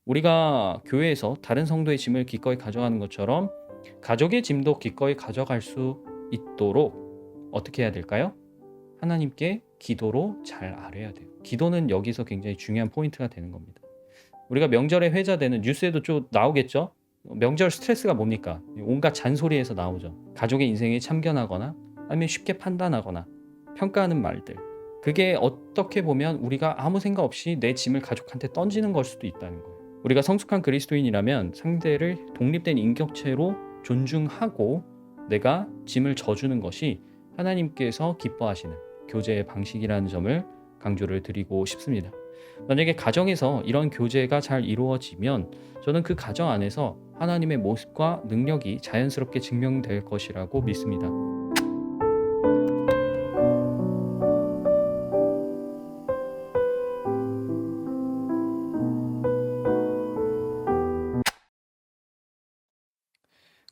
우리가 교회에서 다른 성도의 짐을 기꺼이 가져가는 것처럼 가족의 짐도 기꺼이 가져갈 수 있도록 어떻게 해야 될까요? 하나님께 기도로 잘 아뢰야 돼요. 기도는 여기서 굉장히 중요한 포인트가 되는 겁니다. 우리가 명절에 회자되는 뉴스에도 좀 나오겠죠? 명절 스트레스가 뭡니까? 온갖 잔소리에서 나오죠. 가족의 인생이 참견하거나 아니면 쉽게 판단하거나 평가하는 말들. 그게 어떻게 보면 우리가 아무 생각 없이 내 짐을 가족한테 던지는 걸 수도 있다는 거예요. 우리가 성숙한 그리스도인이라면 상대를 독립된 인격체로 존중하고 내가 짐을 져주는 것이 하나님께서 기뻐하시는 교제의 방식이라는 점을 강조를 드리고 싶습니다. 만약에 가정에서 이런 교제가 잘 이루어지면 저는 그 가정 안에서 하나님의 모습과 능력이 자연스럽게 증명될 것이라고 믿습니다.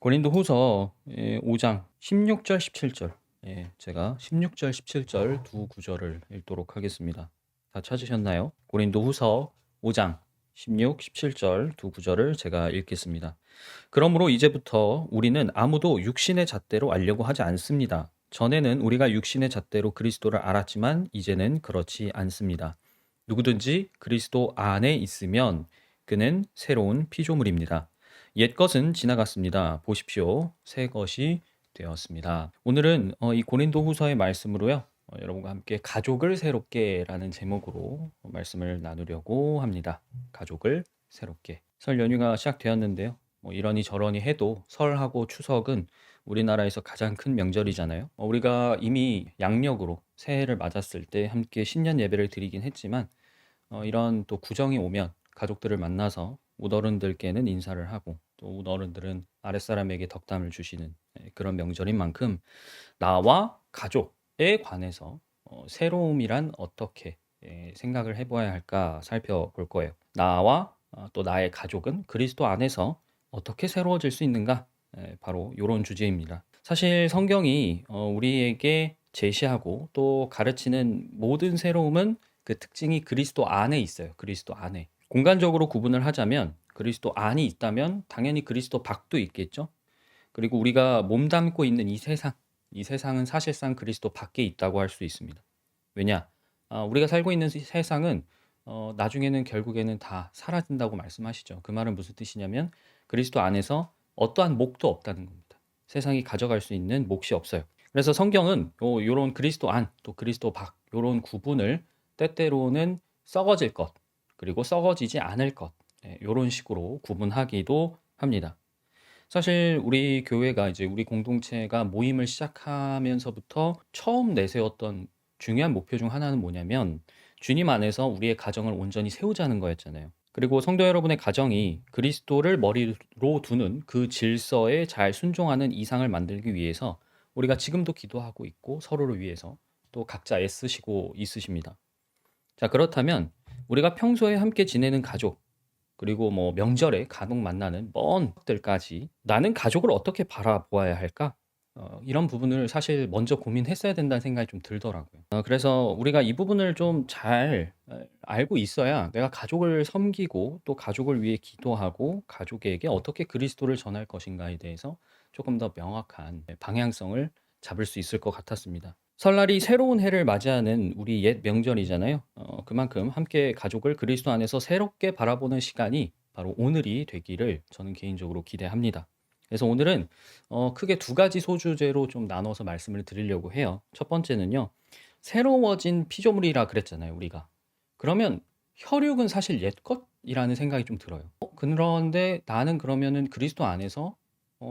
고린도후서 5장 16절 17절. 제가 16절 17절 두 구절을 읽도록 하겠습니다. 다 찾으셨나요? 고린도후서 5장 16, 17절 두 구절을 제가 읽겠습니다. 그러므로 이제부터 우리는 아무도 육신의 잣대로 알려고 하지 않습니다. 전에는 우리가 육신의 잣대로 그리스도를 알았지만 이제는 그렇지 않습니다. 누구든지 그리스도 안에 있으면 그는 새로운 피조물입니다. 옛것은 지나갔습니다. 보십시오. 새 것이 되었습니다. 오늘은 이 고린도후서의 말씀으로요. 여러분과 함께 가족을 새롭게라는 제목으로 말씀을 나누려고 합니다. 가족을 새롭게. 설 연휴가 시작되었는데요. 이러니 저러니 해도 설하고 추석은 우리나라에서 가장 큰 명절이잖아요. 우리가 이미 양력으로 새해를 맞았을 때 함께 신년 예배를 드리긴 했지만 이런 또 구정이 오면 가족들을 만나서 웃어른들께는 인사를 하고 또 웃어른들은 아랫사람에게 덕담을 주시는 그런 명절인 만큼 나와 가족에 관해서 새로움이란 어떻게 생각을 해봐야 할까 살펴볼 거예요. 나와 또 나의 가족은 그리스도 안에서 어떻게 새로워질 수 있는가? 바로 이런 주제입니다. 사실 성경이 우리에게 제시하고 또 가르치는 모든 새로움은 그 특징이 그리스도 안에 있어요. 그리스도 안에. 공간적으로 구분을 하자면 그리스도 안이 있다면 당연히 그리스도 밖도 있겠죠. 그리고 우리가 몸담고 있는 이 세상은 사실상 그리스도 밖에 있다고 할 수 있습니다. 왜냐? 우리가 살고 있는 세상은 나중에는 결국에는 다 사라진다고 말씀하시죠. 그 말은 무슨 뜻이냐면 그리스도 안에서 어떠한 몫도 없다는 겁니다. 세상이 가져갈 수 있는 몫이 없어요. 그래서 성경은 이런 그리스도 안, 또 그리스도 밖 이런 구분을 때때로는 썩어질 것, 그리고 썩어지지 않을 것 이런 식으로 구분하기도 합니다. 사실 우리 교회가 이제 우리 공동체가 모임을 시작하면서부터 처음 내세웠던 중요한 목표 중 하나는 뭐냐면 주님 안에서 우리의 가정을 온전히 세우자는 거였잖아요. 그리고 성도 여러분의 가정이 그리스도를 머리로 두는 그 질서에 잘 순종하는 이상을 만들기 위해서 우리가 지금도 기도하고 있고 서로를 위해서 또 각자 애쓰시고 있으십니다. 자, 그렇다면 우리가 평소에 함께 지내는 가족, 그리고 뭐 명절에 간혹 만나는 먼 것들까지 나는 가족을 어떻게 바라보아야 할까? 이런 부분을 사실 먼저 고민했어야 된다는 생각이 좀 들더라고요. 그래서 우리가 이 부분을 좀 잘 알고 있어야 내가 가족을 섬기고 또 가족을 위해 기도하고 가족에게 어떻게 그리스도를 전할 것인가에 대해서 조금 더 명확한 방향성을 잡을 수 있을 것 같았습니다. 설날이 새로운 해를 맞이하는 우리 옛 명절이잖아요. 그만큼 함께 가족을 그리스도 안에서 새롭게 바라보는 시간이 바로 오늘이 되기를 저는 개인적으로 기대합니다. 그래서 오늘은 크게 두 가지 소주제로 좀 나눠서 말씀을 드리려고 해요. 첫 번째는요. 새로워진 피조물이라 그랬잖아요, 우리가. 그러면 혈육은 사실 옛것이라는 생각이 좀 들어요. 그런데 나는 그러면은 그리스도 안에서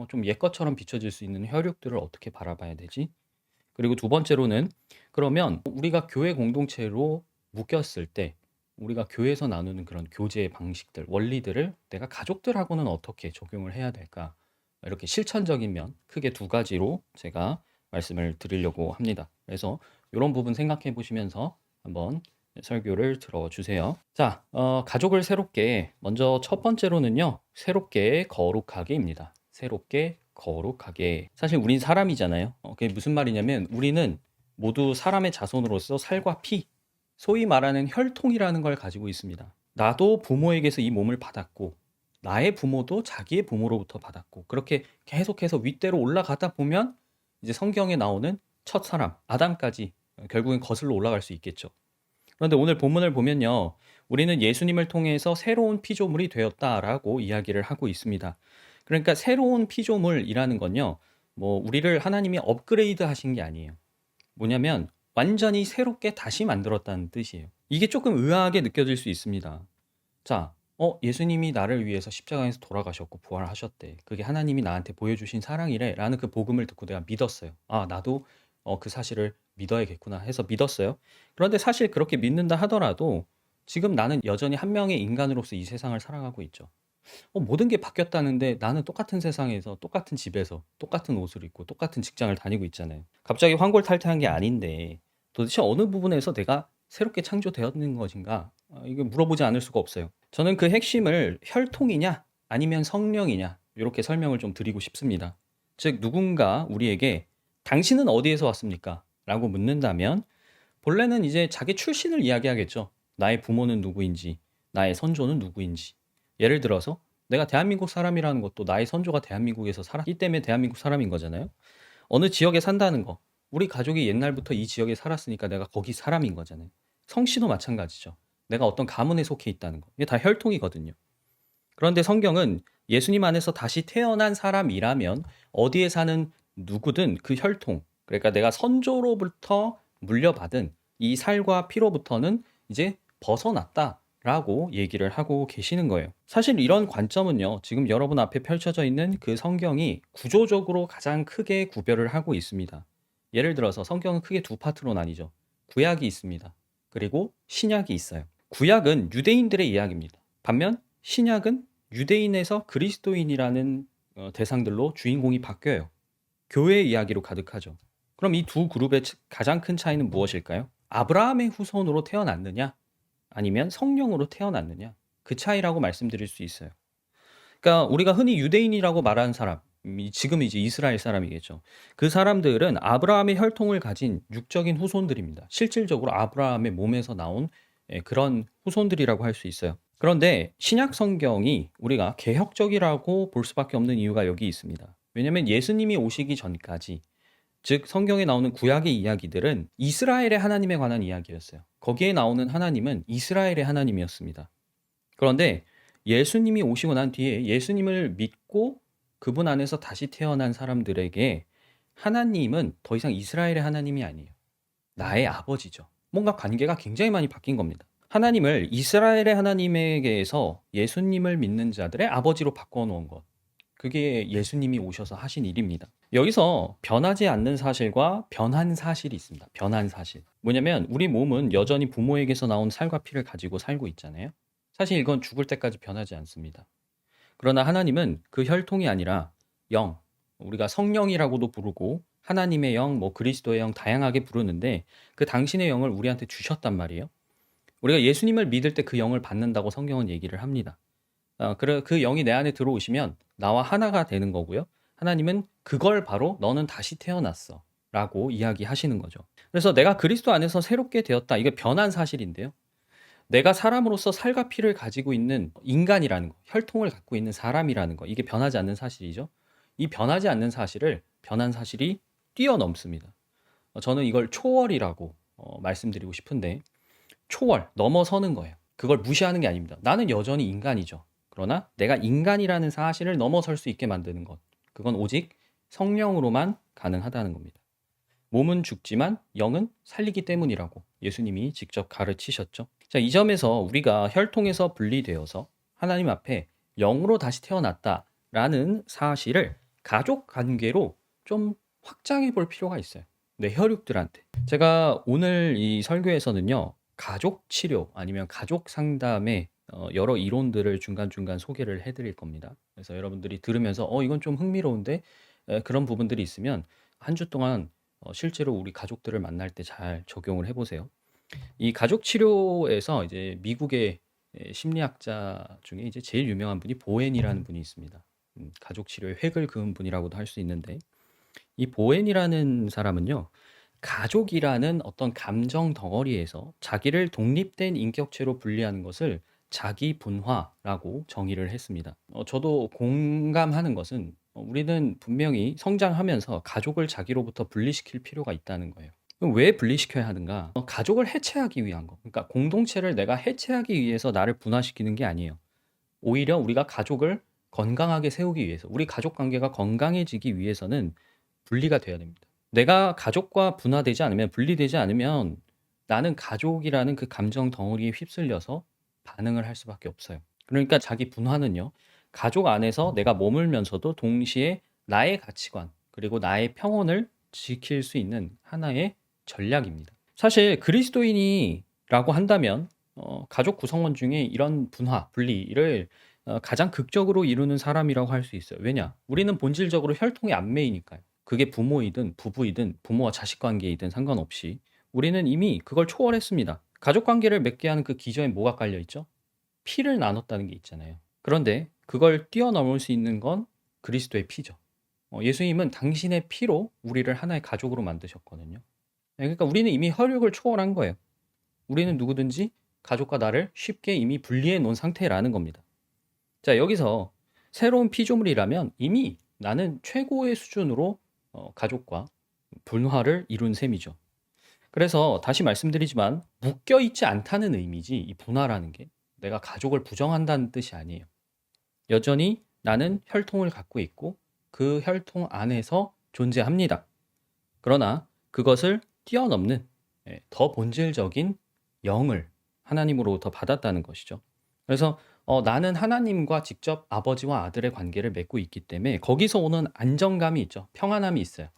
좀 옛것처럼 비춰질 수 있는 혈육들을 어떻게 바라봐야 되지? 그리고 두 번째로는 그러면 우리가 교회 공동체로 묶였을 때 우리가 교회에서 나누는 그런 교제의 방식들, 원리들을 내가 가족들하고는 어떻게 적용을 해야 될까? 이렇게 실천적인 면 크게 두 가지로 제가 말씀을 드리려고 합니다. 그래서 이런 부분 생각해 보시면서 한번 설교를 들어주세요. 자, 가족을 새롭게 먼저 첫 번째로는요. 새롭게 거룩하게입니다. 새롭게 거룩하게. 사실 우린 사람이잖아요. 그게 무슨 말이냐면 우리는 모두 사람의 자손으로서 살과 피, 소위 말하는 혈통이라는 걸 가지고 있습니다. 나도 부모에게서 이 몸을 받았고 나의 부모도 자기의 부모로부터 받았고 그렇게 계속해서 윗대로 올라가다 보면 이제 성경에 나오는 첫 사람 아담까지 결국엔 거슬러 올라갈 수 있겠죠. 그런데 오늘 본문을 보면요. 우리는 예수님을 통해서 새로운 피조물이 되었다라고 이야기를 하고 있습니다. 그러니까 새로운 피조물이라는 건요. 뭐 우리를 하나님이 업그레이드 하신 게 아니에요. 뭐냐면 완전히 새롭게 다시 만들었다는 뜻이에요. 이게 조금 의아하게 느껴질 수 있습니다. 자, 예수님이 나를 위해서 십자가에서 돌아가셨고 부활하셨대. 그게 하나님이 나한테 보여주신 사랑이래. 라는 그 복음을 듣고 내가 믿었어요. 아, 나도 그 사실을 믿어야겠구나 해서 믿었어요. 그런데 사실 그렇게 믿는다 하더라도 지금 나는 여전히 한 명의 인간으로서 이 세상을 살아가고 있죠. 모든 게 바뀌었다는데 나는 똑같은 세상에서 똑같은 집에서 똑같은 옷을 입고 똑같은 직장을 다니고 있잖아요. 갑자기 환골탈태한 게 아닌데 도대체 어느 부분에서 내가 새롭게 창조되었는 것인가? 이거 물어보지 않을 수가 없어요. 저는 그 핵심을 혈통이냐 아니면 성령이냐 이렇게 설명을 좀 드리고 싶습니다. 즉 누군가 우리에게 당신은 어디에서 왔습니까? 라고 묻는다면 본래는 이제 자기 출신을 이야기하겠죠. 나의 부모는 누구인지, 나의 선조는 누구인지. 예를 들어서 내가 대한민국 사람이라는 것도 나의 선조가 대한민국에서 살았기 때문에 대한민국 사람인 거잖아요. 어느 지역에 산다는 거. 우리 가족이 옛날부터 이 지역에 살았으니까 내가 거기 사람인 거잖아요. 성씨도 마찬가지죠. 내가 어떤 가문에 속해 있다는 거. 이게 다 혈통이거든요. 그런데 성경은 예수님 안에서 다시 태어난 사람이라면 어디에 사는 누구든 그 혈통, 그러니까 내가 선조로부터 물려받은 이 살과 피로부터는 이제 벗어났다라고 얘기를 하고 계시는 거예요. 사실 이런 관점은요, 지금 여러분 앞에 펼쳐져 있는 그 성경이 구조적으로 가장 크게 구별을 하고 있습니다. 예를 들어서 성경은 크게 두 파트로 나뉘죠. 구약이 있습니다. 그리고 신약이 있어요. 구약은 유대인들의 이야기입니다. 반면 신약은 유대인에서 그리스도인이라는 대상들로 주인공이 바뀌어요. 교회 이야기로 가득하죠. 그럼 이 두 그룹의 가장 큰 차이는 무엇일까요? 아브라함의 후손으로 태어났느냐? 아니면 성령으로 태어났느냐? 그 차이라고 말씀드릴 수 있어요. 그러니까 우리가 흔히 유대인이라고 말하는 사람, 지금 이제 이스라엘 사람이겠죠. 그 사람들은 아브라함의 혈통을 가진 육적인 후손들입니다. 실질적으로 아브라함의 몸에서 나온 그런 후손들이라고 할 수 있어요. 그런데 신약 성경이 우리가 개혁적이라고 볼 수밖에 없는 이유가 여기 있습니다. 왜냐하면 예수님이 오시기 전까지, 즉 성경에 나오는 구약의 이야기들은 이스라엘의 하나님에 관한 이야기였어요. 거기에 나오는 하나님은 이스라엘의 하나님이었습니다. 그런데 예수님이 오시고 난 뒤에 예수님을 믿고 그분 안에서 다시 태어난 사람들에게 하나님은 더 이상 이스라엘의 하나님이 아니에요. 나의 아버지죠. 뭔가 관계가 굉장히 많이 바뀐 겁니다. 하나님을 이스라엘의 하나님에게서 예수님을 믿는 자들의 아버지로 바꿔 놓은 것. 그게 예수님이 오셔서 하신 일입니다. 여기서 변하지 않는 사실과 변한 사실이 있습니다. 변한 사실. 뭐냐면 우리 몸은 여전히 부모에게서 나온 살과 피를 가지고 살고 있잖아요. 사실 이건 죽을 때까지 변하지 않습니다. 그러나 하나님은 그 혈통이 아니라 영, 우리가 성령이라고도 부르고 하나님의 영, 뭐 그리스도의 영 다양하게 부르는데 그 당신의 영을 우리한테 주셨단 말이에요. 우리가 예수님을 믿을 때 그 영을 받는다고 성경은 얘기를 합니다. 그 영이 내 안에 들어오시면 나와 하나가 되는 거고요. 하나님은 그걸 바로 너는 다시 태어났어 라고 이야기하시는 거죠. 그래서 내가 그리스도 안에서 새롭게 되었다. 이게 변한 사실인데요. 내가 사람으로서 살과 피를 가지고 있는 인간이라는 거, 혈통을 갖고 있는 사람이라는 거, 이게 변하지 않는 사실이죠. 이 변하지 않는 사실을 변한 사실이 뛰어넘습니다. 저는 이걸 초월이라고 말씀드리고 싶은데 초월, 넘어서는 거예요. 그걸 무시하는 게 아닙니다. 나는 여전히 인간이죠. 그러나 내가 인간이라는 사실을 넘어설 수 있게 만드는 것. 그건 오직 성령으로만 가능하다는 겁니다. 몸은 죽지만 영은 살리기 때문이라고 예수님이 직접 가르치셨죠. 자, 이 점에서 우리가 혈통에서 분리되어서 하나님 앞에 영으로 다시 태어났다라는 사실을 가족 관계로 좀 확장해 볼 필요가 있어요. 내 혈육들한테. 제가 오늘 이 설교에서는요. 가족 치료 아니면 가족 상담의 여러 이론들을 중간중간 소개를 해드릴 겁니다. 그래서 여러분들이 들으면서 이건 좀 흥미로운데 그런 부분들이 있으면 한 주 동안 실제로 우리 가족들을 만날 때 잘 적용을 해보세요. 이 가족 치료에서 이제 미국의 심리학자 중에 이제 제일 유명한 분이 보엔이라는 분이 있습니다. 가족 치료의 획을 그은 분이라고도 할 수 있는데 이 보엔이라는 사람은요. 가족이라는 어떤 감정 덩어리에서 자기를 독립된 인격체로 분리하는 것을 자기 분화라고 정의를 했습니다. 저도 공감하는 것은 우리는 분명히 성장하면서 가족을 자기로부터 분리시킬 필요가 있다는 거예요. 그럼 왜 분리시켜야 하는가? 가족을 해체하기 위한 거. 그러니까 공동체를 내가 해체하기 위해서 나를 분화시키는 게 아니에요. 오히려 우리가 가족을 건강하게 세우기 위해서, 우리 가족 관계가 건강해지기 위해서는 분리가 돼야 됩니다. 내가 가족과 분화되지 않으면, 분리되지 않으면 나는 가족이라는 그 감정 덩어리에 휩쓸려서 반응을 할 수밖에 없어요. 그러니까 자기 분화는요, 가족 안에서 내가 머물면서도 동시에 나의 가치관, 그리고 나의 평온을 지킬 수 있는 하나의 전략입니다. 사실 그리스도인이라고 한다면 가족 구성원 중에 이런 분화, 분리를 가장 극적으로 이루는 사람이라고 할 수 있어요. 왜냐? 우리는 본질적으로 혈통의 안매이니까요. 그게 부모이든 부부이든 부모와 자식 관계이든 상관없이 우리는 이미 그걸 초월했습니다. 가족 관계를 맺게 하는 그 기저에 뭐가 깔려 있죠? 피를 나눴다는 게 있잖아요. 그런데 그걸 뛰어넘을 수 있는 건 그리스도의 피죠. 예수님은 당신의 피로 우리를 하나의 가족으로 만드셨거든요. 그러니까 우리는 이미 혈육을 초월한 거예요. 우리는 누구든지 가족과 나를 쉽게 이미 분리해 놓은 상태라는 겁니다. 자, 여기서 새로운 피조물이라면 이미 나는 최고의 수준으로 가족과 분화를 이룬 셈이죠. 그래서 다시 말씀드리지만 묶여 있지 않다는 의미지, 이 분화라는 게 내가 가족을 부정한다는 뜻이 아니에요. 여전히 나는 혈통을 갖고 있고 그 혈통 안에서 존재합니다. 그러나 그것을 뛰어넘는 더 본질적인 영을 하나님으로부터 받았다는 것이죠. 그래서 나는 하나님과 직접 아버지와 아들의 관계를 맺고 있기 때문에 거기서 오는 안정감이 있죠. 평안함이 있어요.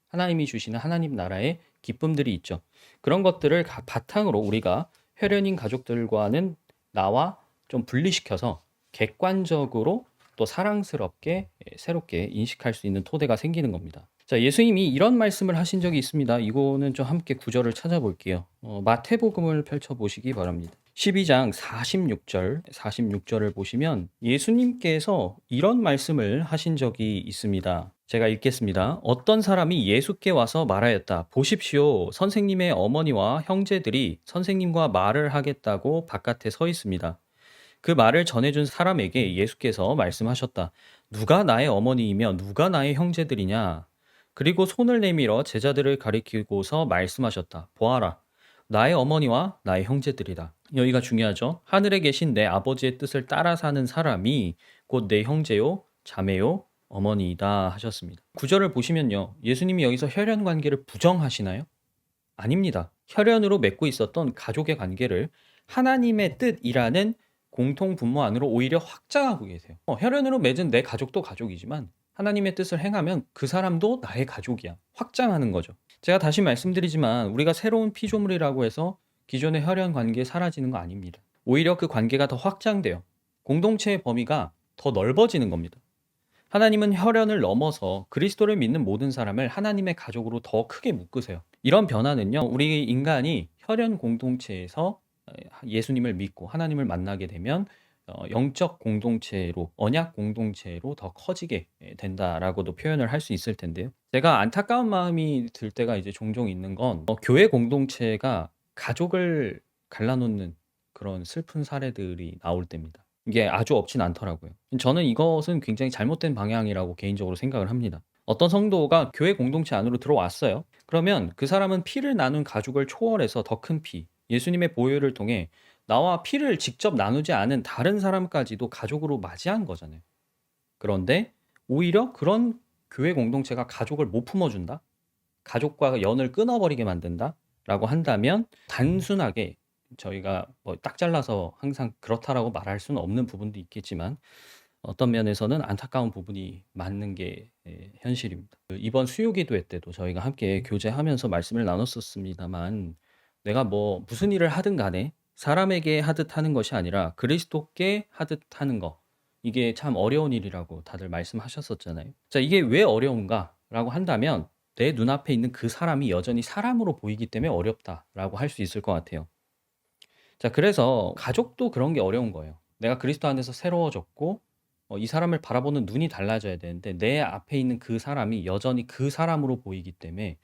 하나님이 주시는 하나님 나라의 기쁨들이 있죠. 그런 것들을 바탕으로 우리가 혈연인 가족들과는 나와 좀 분리시켜서 객관적으로 또 사랑스럽게 새롭게 인식할 수 있는 토대가 생기는 겁니다. 자, 예수님이 이런 말씀을 하신 적이 있습니다. 이거는 좀 함께 구절을 찾아볼게요. 마태복음을 펼쳐보시기 바랍니다. 12장 46절을 보시면 예수님께서 이런 말씀을 하신 적이 있습니다. 제가 읽겠습니다. 어떤 사람이 예수께 와서 말하였다. 보십시오. 선생님의 어머니와 형제들이 선생님과 말을 하겠다고 바깥에 서 있습니다. 그 말을 전해준 사람에게 예수께서 말씀하셨다. 누가 나의 어머니이며 누가 나의 형제들이냐? 그리고 손을 내밀어 제자들을 가리키고서 말씀하셨다. 보아라. 나의 어머니와 나의 형제들이다. 여기가 중요하죠. 하늘에 계신 내 아버지의 뜻을 따라 사는 사람이 곧 내 형제요, 자매요, 어머니이다 하셨습니다. 구절을 보시면요. 예수님이 여기서 혈연 관계를 부정하시나요? 아닙니다. 혈연으로 맺고 있었던 가족의 관계를 하나님의 뜻이라는 공통 분모 안으로 오히려 확장하고 계세요. 혈연으로 맺은 내 가족도 가족이지만 하나님의 뜻을 행하면 그 사람도 나의 가족이야. 확장하는 거죠. 제가 다시 말씀드리지만 우리가 새로운 피조물이라고 해서 기존의 혈연 관계 사라지는 거 아닙니다. 오히려 그 관계가 더 확장돼요. 공동체의 범위가 더 넓어지는 겁니다. 하나님은 혈연을 넘어서 그리스도를 믿는 모든 사람을 하나님의 가족으로 더 크게 묶으세요. 이런 변화는요, 우리 인간이 혈연 공동체에서 예수님을 믿고 하나님을 만나게 되면 영적 공동체로, 언약 공동체로 더 커지게 된다라고도 표현을 할 수 있을 텐데요. 제가 안타까운 마음이 들 때가 이제 종종 있는 건 교회 공동체가 가족을 갈라놓는 그런 슬픈 사례들이 나올 때입니다. 이게 아주 없진 않더라고요. 저는 이것은 굉장히 잘못된 방향이라고 개인적으로 생각을 합니다. 어떤 성도가 교회 공동체 안으로 들어왔어요. 그러면 그 사람은 피를 나눈 가족을 초월해서 더 큰 피, 예수님의 보혈을 통해 나와 피를 직접 나누지 않은 다른 사람까지도 가족으로 맞이한 거잖아요. 그런데 오히려 그런 교회 공동체가 가족을 못 품어준다? 가족과 연을 끊어버리게 만든다? 라고 한다면 단순하게 저희가 뭐 딱 잘라서 항상 그렇다라고 말할 수는 없는 부분도 있겠지만 어떤 면에서는 안타까운 부분이 맞는 게 현실입니다. 이번 수요기도회 때도 저희가 함께 교제하면서 말씀을 나눴었습니다만 내가 뭐 무슨 일을 하든 간에 사람에게 하듯 하는 것이 아니라 그리스도께 하듯 하는 거, 이게 참 어려운 일이라고 다들 말씀하셨었잖아요. 자, 이게 왜 어려운가라고 한다면 내 눈앞에 있는 그 사람이 여전히 사람으로 보이기 때문에 어렵다라고 할 수 있을 것 같아요. 자, 그래서 가족도 그런 게 어려운 거예요. 내가 그리스도 안에서 새로워졌고 이 사람을 바라보는 눈이 달라져야 되는데 내 앞에 있는 그 사람이 여전히 그 사람으로 보이기 때문에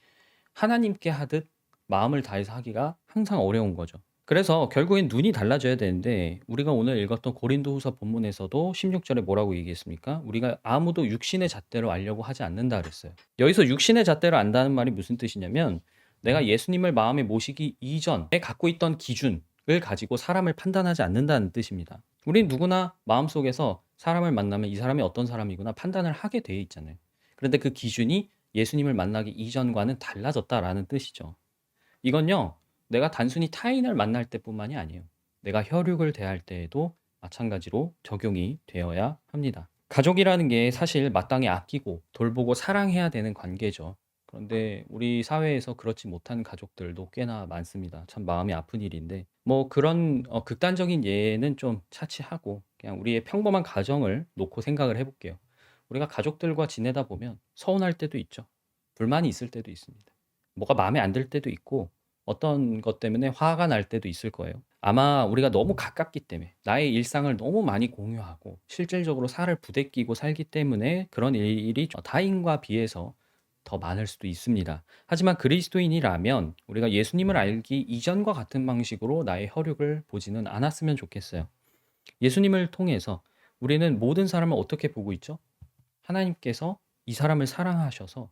하나님께 하듯 마음을 다해서 하기가 항상 어려운 거죠. 그래서 결국엔 눈이 달라져야 되는데 우리가 오늘 읽었던 고린도후서 본문에서도 16절에 뭐라고 얘기했습니까? 우리가 아무도 육신의 잣대로 알려고 하지 않는다 그랬어요. 여기서 육신의 잣대로 안다는 말이 무슨 뜻이냐면 내가 예수님을 마음에 모시기 이전에 갖고 있던 기준을 가지고 사람을 판단하지 않는다는 뜻입니다. 우린 누구나 마음속에서 사람을 만나면 이 사람이 어떤 사람이구나 판단을 하게 돼 있잖아요. 그런데 그 기준이 예수님을 만나기 이전과는 달라졌다라는 뜻이죠. 이건요, 내가 단순히 타인을 만날 때뿐만이 아니에요. 내가 혈육을 대할 때에도 마찬가지로 적용이 되어야 합니다. 가족이라는 게 사실 마땅히 아끼고 돌보고 사랑해야 되는 관계죠. 그런데 우리 사회에서 그렇지 못한 가족들도 꽤나 많습니다. 참 마음이 아픈 일인데, 뭐 그런 극단적인 예는 좀 차치하고 그냥 우리의 평범한 가정을 놓고 생각을 해볼게요. 우리가 가족들과 지내다 보면 서운할 때도 있죠. 불만이 있을 때도 있습니다. 뭐가 마음에 안 들 때도 있고 어떤 것 때문에 화가 날 때도 있을 거예요. 아마 우리가 너무 가깝기 때문에 나의 일상을 너무 많이 공유하고 실질적으로 살을 부대끼고 살기 때문에 그런 일이 타인과 비해서 더 많을 수도 있습니다. 하지만 그리스도인이라면 우리가 예수님을 알기 이전과 같은 방식으로 나의 혈육을 보지는 않았으면 좋겠어요. 예수님을 통해서 우리는 모든 사람을 어떻게 보고 있죠? 하나님께서 이 사람을 사랑하셔서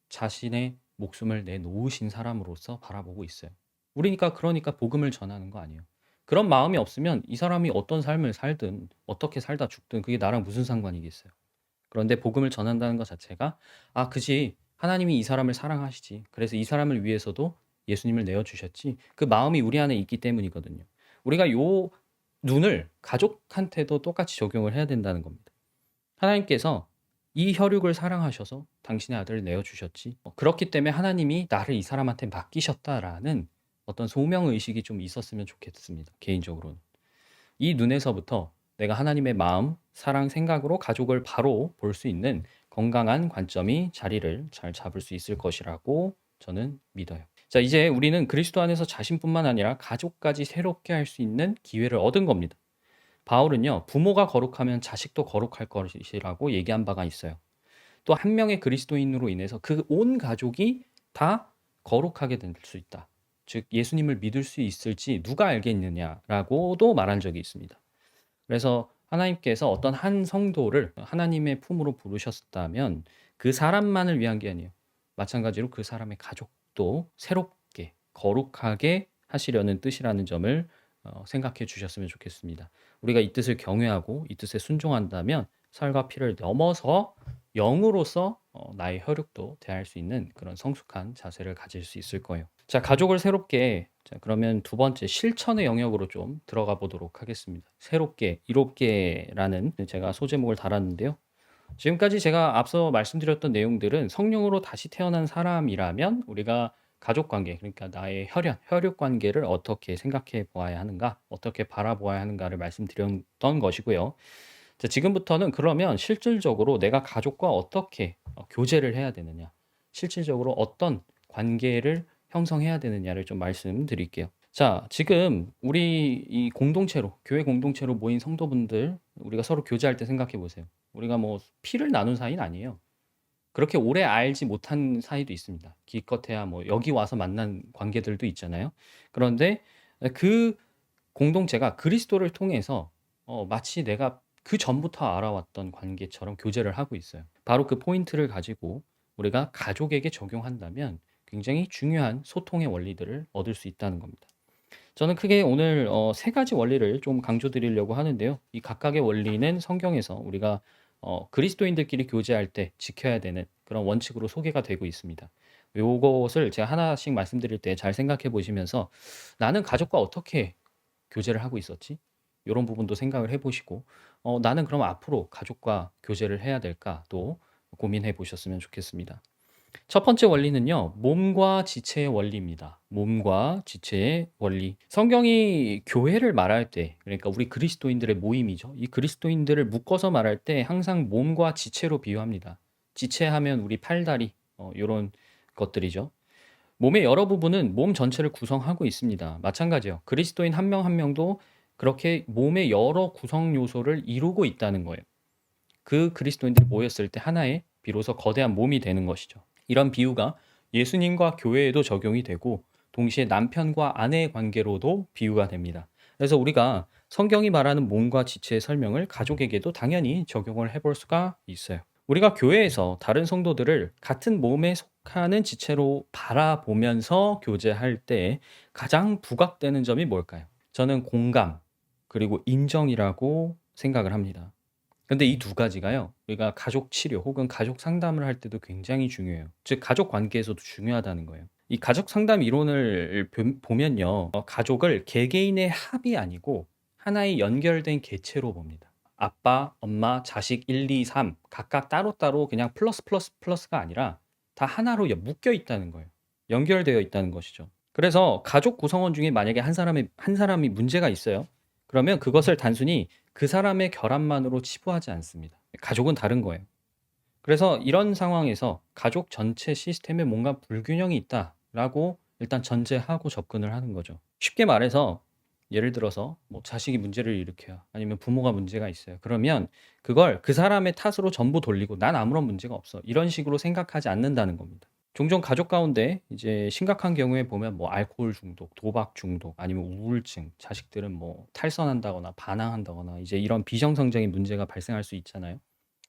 자신의 목숨을 내놓으신 사람으로서 바라보고 있어요. 그러니까 복음을 전하는 거 아니에요. 그런 마음이 없으면 이 사람이 어떤 삶을 살든 어떻게 살다 죽든 그게 나랑 무슨 상관이겠어요. 그런데 복음을 전한다는 것 자체가 그지 하나님이 이 사람을 사랑하시지. 그래서 이 사람을 위해서도 예수님을 내어주셨지. 그 마음이 우리 안에 있기 때문이거든요. 우리가 요 눈을 가족한테도 똑같이 적용을 해야 된다는 겁니다. 하나님께서 이 혈육을 사랑하셔서 당신의 아들을 내어주셨지. 그렇기 때문에 하나님이 나를 이 사람한테 맡기셨다라는 어떤 소명의식이 좀 있었으면 좋겠습니다. 개인적으로는. 이 눈에서부터 내가 하나님의 마음, 사랑, 생각으로 가족을 바로 볼 수 있는 건강한 관점이 자리를 잘 잡을 수 있을 것이라고 저는 믿어요. 자, 이제 우리는 그리스도 안에서 자신뿐만 아니라 가족까지 새롭게 할 수 있는 기회를 얻은 겁니다. 바울은요, 부모가 거룩하면 자식도 거룩할 것이라고 얘기한 바가 있어요. 또 한 명의 그리스도인으로 인해서 그 온 가족이 다 거룩하게 될 수 있다. 즉 예수님을 믿을 수 있을지 누가 알겠느냐라고도 말한 적이 있습니다. 그래서 하나님께서 어떤 한 성도를 하나님의 품으로 부르셨다면 그 사람만을 위한 게 아니에요. 마찬가지로 그 사람의 가족도 새롭게 거룩하게 하시려는 뜻이라는 점을 생각해 주셨으면 좋겠습니다. 우리가 이 뜻을 경외하고 이 뜻에 순종한다면 살과 피를 넘어서 영으로서 나의 혈육도 대할 수 있는 그런 성숙한 자세를 가질 수 있을 거예요. 자, 가족을 새롭게 그러면 두 번째 실천의 영역으로 좀 들어가 보도록 하겠습니다. 새롭게, 이롭게라는 제가 소제목을 달았는데요. 지금까지 제가 앞서 말씀드렸던 내용들은 성령으로 다시 태어난 사람이라면 우리가 가족 관계, 그러니까 나의 혈육 관계를 어떻게 생각해 보아야 하는가, 어떻게 바라보아야 하는가를 말씀드렸던 것이고요. 자, 지금부터는 그러면 실질적으로 내가 가족과 어떻게 교제를 해야 되느냐, 실질적으로 어떤 관계를 형성해야 되느냐를 좀 말씀드릴게요. 자, 지금 우리 이 공동체로, 교회 공동체로 모인 성도분들, 우리가 서로 교제할 때 생각해 보세요. 우리가 뭐 피를 나눈 사이는 아니에요. 그렇게 오래 알지 못한 사이도 있습니다. 기껏해야 뭐 여기 와서 만난 관계들도 있잖아요. 그런데 그 공동체가 그리스도를 통해서 마치 내가 그 전부터 알아왔던 관계처럼 교제를 하고 있어요. 바로 그 포인트를 가지고 우리가 가족에게 적용한다면 굉장히 중요한 소통의 원리들을 얻을 수 있다는 겁니다. 저는 크게 오늘 세 가지 원리를 좀 강조드리려고 하는데요. 이 각각의 원리는 성경에서 우리가 그리스도인들끼리 교제할 때 지켜야 되는 그런 원칙으로 소개가 되고 있습니다. 요것을 제가 하나씩 말씀드릴 때 잘 생각해 보시면서 나는 가족과 어떻게 교제를 하고 있었지? 요런 부분도 생각을 해 보시고 나는 그럼 앞으로 가족과 교제를 해야 될까?도 고민해 보셨으면 좋겠습니다. 첫 번째 원리는요, 몸과 지체의 원리입니다. 몸과 지체의 원리. 성경이 교회를 말할 때, 그러니까 우리 그리스도인들의 모임이죠. 이 그리스도인들을 묶어서 말할 때 항상 몸과 지체로 비유합니다. 지체하면 우리 팔다리, 요런 것들이죠. 몸의 여러 부분은 몸 전체를 구성하고 있습니다. 마찬가지요. 그리스도인 한 명 한 명도 그렇게 몸의 여러 구성 요소를 이루고 있다는 거예요. 그 그리스도인들이 모였을 때 하나의 비로소 거대한 몸이 되는 것이죠. 이런 비유가 예수님과 교회에도 적용이 되고 동시에 남편과 아내의 관계로도 비유가 됩니다. 그래서 우리가 성경이 말하는 몸과 지체의 설명을 가족에게도 당연히 적용을 해볼 수가 있어요. 우리가 교회에서 다른 성도들을 같은 몸에 속하는 지체로 바라보면서 교제할 때 가장 부각되는 점이 뭘까요? 저는 공감, 그리고 인정이라고 생각을 합니다. 근데 이 두 가지가요, 우리가 가족 치료 혹은 가족 상담을 할 때도 굉장히 중요해요. 즉, 가족 관계에서도 중요하다는 거예요. 이 가족 상담 이론을 보면요, 가족을 개개인의 합이 아니고 하나의 연결된 개체로 봅니다. 아빠, 엄마, 자식 1, 2, 3 각각 따로따로 그냥 플러스 플러스 플러스가 아니라 다 하나로 묶여 있다는 거예요. 연결되어 있다는 것이죠. 그래서 가족 구성원 중에 만약에 한 사람이 문제가 있어요. 그러면 그것을 단순히 그 사람의 결함만으로 치부하지 않습니다. 가족은 다른 거예요. 그래서 이런 상황에서 가족 전체 시스템에 뭔가 불균형이 있다라고 일단 전제하고 접근을 하는 거죠. 쉽게 말해서 예를 들어서 뭐 자식이 문제를 일으켜요. 아니면 부모가 문제가 있어요. 그러면 그걸 그 사람의 탓으로 전부 돌리고 난 아무런 문제가 없어, 이런 식으로 생각하지 않는다는 겁니다. 종종 가족 가운데 이제 심각한 경우에 보면 뭐 알코올 중독, 도박 중독, 아니면 우울증, 자식들은 뭐 탈선한다거나 반항한다거나 이제 이런 비정상적인 문제가 발생할 수 있잖아요.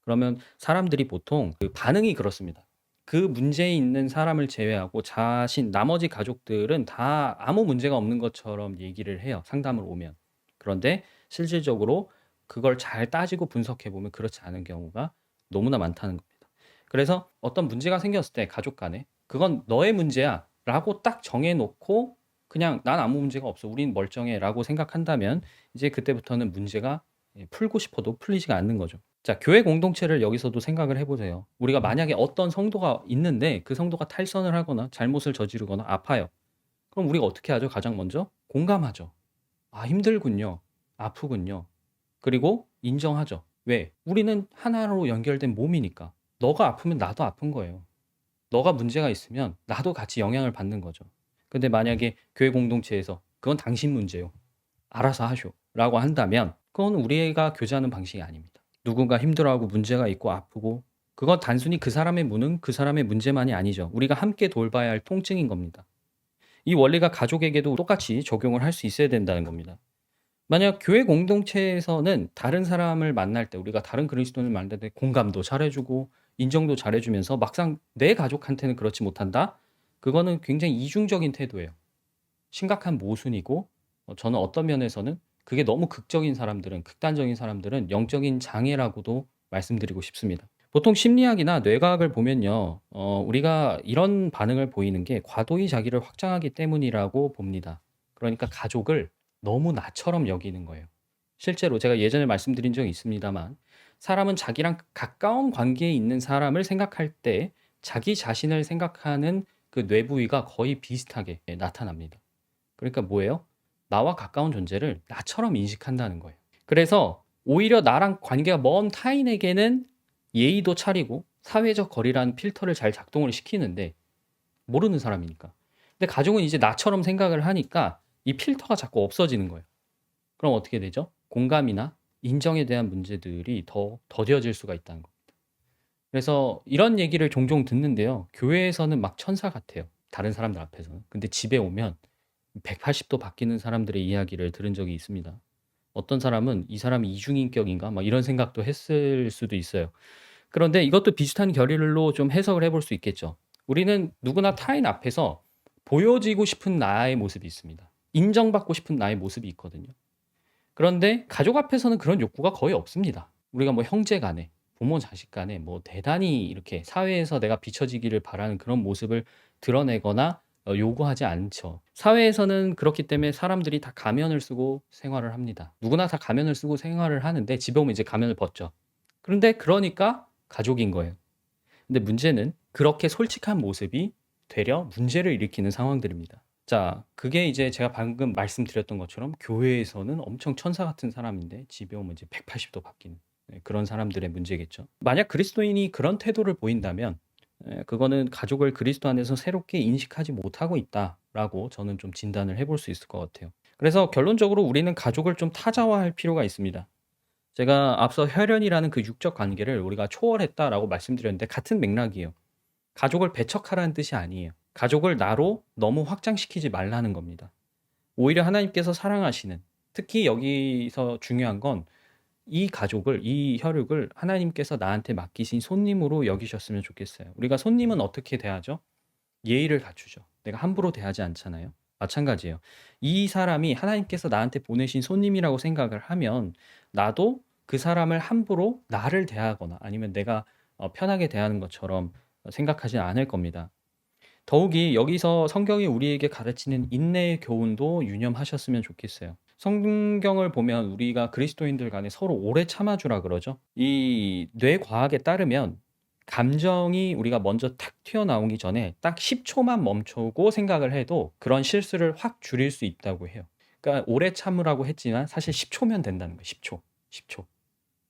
그러면 사람들이 보통 그 반응이 그렇습니다. 그 문제에 있는 사람을 제외하고 나머지 가족들은 다 아무 문제가 없는 것처럼 얘기를 해요, 상담을 오면. 그런데 실질적으로 그걸 잘 따지고 분석해 보면 그렇지 않은 경우가 너무나 많다는 겁니다. 그래서 어떤 문제가 생겼을 때 가족 간에 그건 너의 문제야 라고 딱 정해 놓고 그냥 난 아무 문제가 없어, 우린 멀쩡해 라고 생각한다면 이제 그때부터는 문제가 풀고 싶어도 풀리지가 않는 거죠. 자, 교회 공동체를 여기서도 생각을 해보세요. 우리가 만약에 어떤 성도가 있는데 그 성도가 탈선을 하거나 잘못을 저지르거나 아파요. 그럼 우리가 어떻게 하죠? 가장 먼저 공감하죠. 아, 힘들군요. 아프군요. 그리고 인정하죠. 왜? 우리는 하나로 연결된 몸이니까. 너가 아프면 나도 아픈 거예요. 너가 문제가 있으면 나도 같이 영향을 받는 거죠. 근데 만약에 교회 공동체에서 그건 당신 문제요, 알아서 하쇼 라고 한다면 그건 우리가 교제하는 방식이 아닙니다. 누군가 힘들어하고 문제가 있고 아프고 그건 단순히 그 사람의 무능, 그 사람의 문제만이 아니죠. 우리가 함께 돌봐야 할 통증인 겁니다. 이 원리가 가족에게도 똑같이 적용을 할 수 있어야 된다는 겁니다. 만약 교회 공동체에서는 다른 사람을 만날 때, 우리가 다른 그리스도인을 만날 때 공감도 잘해주고 인정도 잘해주면서 막상 내 가족한테는 그렇지 못한다? 그거는 굉장히 이중적인 태도예요. 심각한 모순이고, 저는 어떤 면에서는 그게 너무 극단적인 사람들은 영적인 장애라고도 말씀드리고 싶습니다. 보통 심리학이나 뇌과학을 보면요, 우리가 이런 반응을 보이는 게 과도히 자기를 확장하기 때문이라고 봅니다. 그러니까 가족을 너무 나처럼 여기는 거예요. 실제로 제가 예전에 말씀드린 적이 있습니다만, 사람은 자기랑 가까운 관계에 있는 사람을 생각할 때 자기 자신을 생각하는 그 뇌부위가 거의 비슷하게 나타납니다. 그러니까 뭐예요? 나와 가까운 존재를 나처럼 인식한다는 거예요. 그래서 오히려 나랑 관계가 먼 타인에게는 예의도 차리고 사회적 거리라는 필터를 잘 작동을 시키는데, 모르는 사람이니까. 근데 가족은 이제 나처럼 생각을 하니까 이 필터가 자꾸 없어지는 거예요. 그럼 어떻게 되죠? 공감이나 인정에 대한 문제들이 더 더뎌질 수가 있다는 겁니다. 그래서 이런 얘기를 종종 듣는데요. 교회에서는 막 천사 같아요, 다른 사람들 앞에서는. 근데 집에 오면 180도 바뀌는 사람들의 이야기를 들은 적이 있습니다. 어떤 사람은 '이 사람이 이중인격인가?' 막 이런 생각도 했을 수도 있어요. 그런데 이것도 비슷한 결의로 좀 해석을 해볼 수 있겠죠. 우리는 누구나 타인 앞에서 보여지고 싶은 나의 모습이 있습니다. 인정받고 싶은 나의 모습이 있거든요. 그런데 가족 앞에서는 그런 욕구가 거의 없습니다. 우리가 뭐 형제 간에, 부모 자식 간에 뭐 대단히 이렇게 사회에서 내가 비춰지기를 바라는 그런 모습을 드러내거나 요구하지 않죠. 사회에서는 그렇기 때문에 사람들이 다 가면을 쓰고 생활을 합니다. 누구나 다 가면을 쓰고 생활을 하는데 집에 오면 이제 가면을 벗죠. 그런데 그러니까 가족인 거예요. 근데 문제는 그렇게 솔직한 모습이 되려 문제를 일으키는 상황들입니다. 자, 그게 이제 제가 방금 말씀드렸던 것처럼 교회에서는 엄청 천사 같은 사람인데 집에 오면 이제 180도 바뀌는, 그런 사람들의 문제겠죠. 만약 그리스도인이 그런 태도를 보인다면 그거는 가족을 그리스도 안에서 새롭게 인식하지 못하고 있다라고 저는 좀 진단을 해볼 수 있을 것 같아요. 그래서 결론적으로 우리는 가족을 좀 타자화할 필요가 있습니다. 제가 앞서 혈연이라는 그 육적 관계를 우리가 초월했다라고 말씀드렸는데 같은 맥락이에요. 가족을 배척하라는 뜻이 아니에요. 가족을 나로 너무 확장시키지 말라는 겁니다. 오히려 하나님께서 사랑하시는, 특히 여기서 중요한 건 이 가족을, 이 혈육을 하나님께서 나한테 맡기신 손님으로 여기셨으면 좋겠어요. 우리가 손님은 어떻게 대하죠? 예의를 갖추죠. 내가 함부로 대하지 않잖아요. 마찬가지예요. 이 사람이 하나님께서 나한테 보내신 손님이라고 생각을 하면 나도 그 사람을 함부로 나를 대하거나 아니면 내가 편하게 대하는 것처럼 생각하지 않을 겁니다. 더욱이 여기서 성경이 우리에게 가르치는 인내의 교훈도 유념하셨으면 좋겠어요. 성경을 보면 우리가 그리스도인들 간에 서로 오래 참아주라 그러죠. 이 뇌과학에 따르면 감정이 우리가 먼저 탁 튀어나오기 전에 딱 10초만 멈추고 생각을 해도 그런 실수를 확 줄일 수 있다고 해요. 그러니까 오래 참으라고 했지만 사실 10초면 된다는 거예요. 10초. 10초.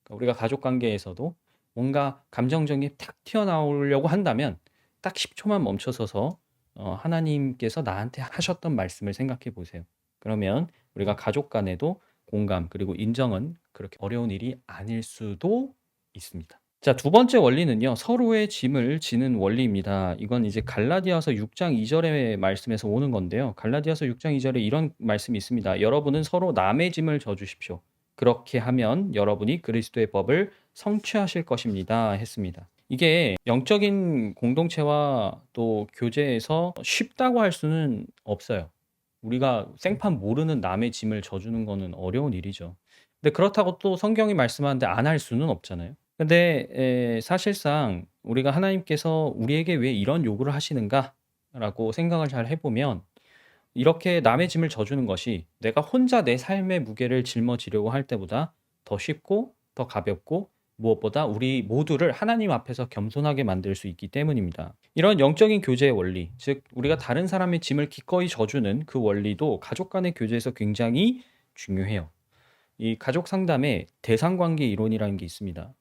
그러니까 우리가 가족 관계에서도 뭔가 감정적인 게 탁 튀어나오려고 한다면 딱 10초만 멈춰서서 하나님께서 나한테 하셨던 말씀을 생각해 보세요. 그러면 우리가 가족 간에도 공감 그리고 인정은 그렇게 어려운 일이 아닐 수도 있습니다. 자, 두 번째 원리는요. 서로의 짐을 지는 원리입니다. 이건 이제 갈라디아서 6장 2절의 말씀에서 오는 건데요. 갈라디아서 6장 2절에 이런 말씀이 있습니다. 여러분은 서로 남의 짐을 져 주십시오. 그렇게 하면 여러분이 그리스도의 법을 성취하실 것입니다. 했습니다. 이게 영적인 공동체와 또 교제에서 쉽다고 할 수는 없어요. 우리가 생판 모르는 남의 짐을 져주는 거는 어려운 일이죠. 근데 그렇다고 또 성경이 말씀하는데 안 할 수는 없잖아요. 근데 사실상 우리가 하나님께서 우리에게 왜 이런 요구를 하시는가라고 생각을 잘 해보면 이렇게 남의 짐을 져주는 것이 내가 혼자 내 삶의 무게를 짊어지려고 할 때보다 더 쉽고 더 가볍고 무엇보다 우리 모두를 하나님 앞에서 겸손하게 만들 수 있기 때문입니다. 이런 영적인 교제의 원리, 즉 우리가 다른 사람의 짐을 기꺼이 져주는 그 원리도 가족 간의 교제에서 굉장히 중요해요. 이 가족 상담에 대상관계 이론이라는 게 있습니다.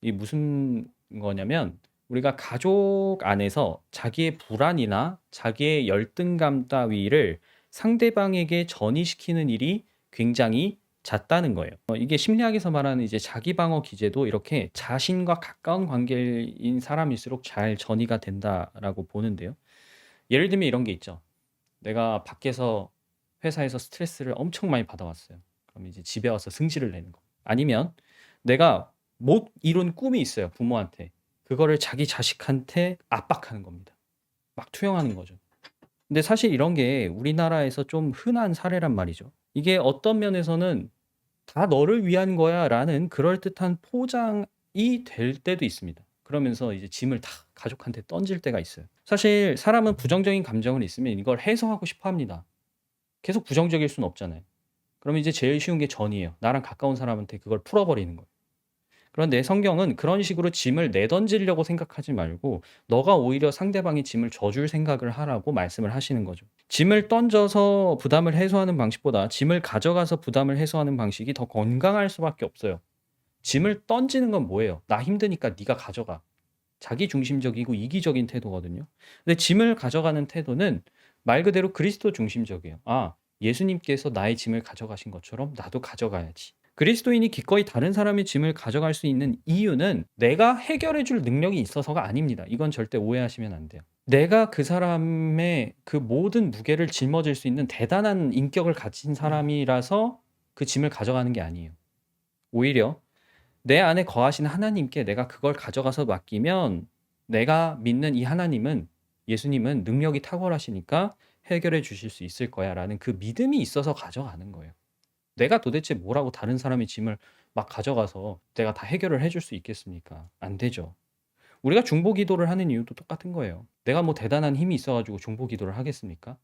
이 무슨 거냐면 우리가 가족 안에서 자기의 불안이나 자기의 열등감 따위를 상대방에게 전이시키는 일이 굉장히 잦다는 거예요. 이게 심리학에서 말하는 이제 자기 방어 기제도 이렇게 자신과 가까운 관계인 사람일수록 잘 전이가 된다라고 보는데요. 예를 들면 이런 게 있죠. 내가 밖에서 회사에서 스트레스를 엄청 많이 받아왔어요. 그럼 이제 집에 와서 승질을 내는 거. 아니면 내가 못 이룬 꿈이 있어요, 부모한테. 그거를 자기 자식한테 압박하는 겁니다. 막 투영하는 거죠. 근데 사실 이런 게 우리나라에서 좀 흔한 사례란 말이죠. 이게 어떤 면에서는 다 너를 위한 거야라는 그럴듯한 포장이 될 때도 있습니다. 그러면서 이제 짐을 다 가족한테 던질 때가 있어요. 사실 사람은 부정적인 감정을 있으면 이걸 해소하고 싶어 합니다. 계속 부정적일 수는 없잖아요. 그러면 이제 제일 쉬운 게 전이에요. 나랑 가까운 사람한테 그걸 풀어버리는 거예요. 그런데 성경은 그런 식으로 짐을 내던지려고 생각하지 말고 너가 오히려 상대방이 짐을 져줄 생각을 하라고 말씀을 하시는 거죠. 짐을 던져서 부담을 해소하는 방식보다 짐을 가져가서 부담을 해소하는 방식이 더 건강할 수밖에 없어요. 짐을 던지는 건 뭐예요? 나 힘드니까 네가 가져가. 자기 중심적이고 이기적인 태도거든요. 근데 짐을 가져가는 태도는 말 그대로 그리스도 중심적이에요. 아, 예수님께서 나의 짐을 가져가신 것처럼 나도 가져가야지. 그리스도인이 기꺼이 다른 사람의 짐을 가져갈 수 있는 이유는 내가 해결해 줄 능력이 있어서가 아닙니다. 이건 절대 오해하시면 안 돼요. 내가 그 사람의 그 모든 무게를 짊어질 수 있는 대단한 인격을 가진 사람이라서 그 짐을 가져가는 게 아니에요. 오히려 내 안에 거하신 하나님께 내가 그걸 가져가서 맡기면 내가 믿는 이 하나님은 예수님은 능력이 탁월하시니까 해결해 주실 수 있을 거야라는 그 믿음이 있어서 가져가는 거예요. 내가 도대체 뭐라고 다른 사람의 짐을 막 가져가서 내가 다 해결을 해줄 수 있겠습니까? 안 되죠. 우리가 중보 기도를 하는 이유도 똑같은 거예요. 내가 뭐 대단한 힘이 있어가지고 중보 기도를 하겠습니까?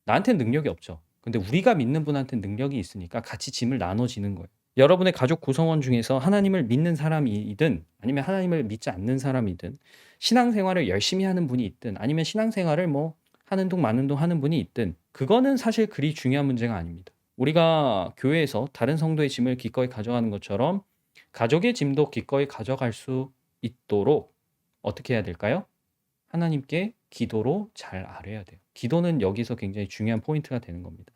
나한테는 능력이 없죠. 근데 우리가 믿는 분한테는 능력이 있으니까 같이 짐을 나눠지는 거예요. 여러분의 가족 구성원 중에서 하나님을 믿는 사람이든 아니면 하나님을 믿지 않는 사람이든 신앙생활을 열심히 하는 분이 있든 아니면 신앙생활을 뭐 하는 둥 마는 둥 하는 분이 있든 그거는 사실 그리 중요한 문제가 아닙니다. 우리가 교회에서 다른 성도의 짐을 기꺼이 가져가는 것처럼 가족의 짐도 기꺼이 가져갈 수 있도록 어떻게 해야 될까요? 하나님께 기도로 잘 아뢰야 돼요. 기도는 여기서 굉장히 중요한 포인트가 되는 겁니다.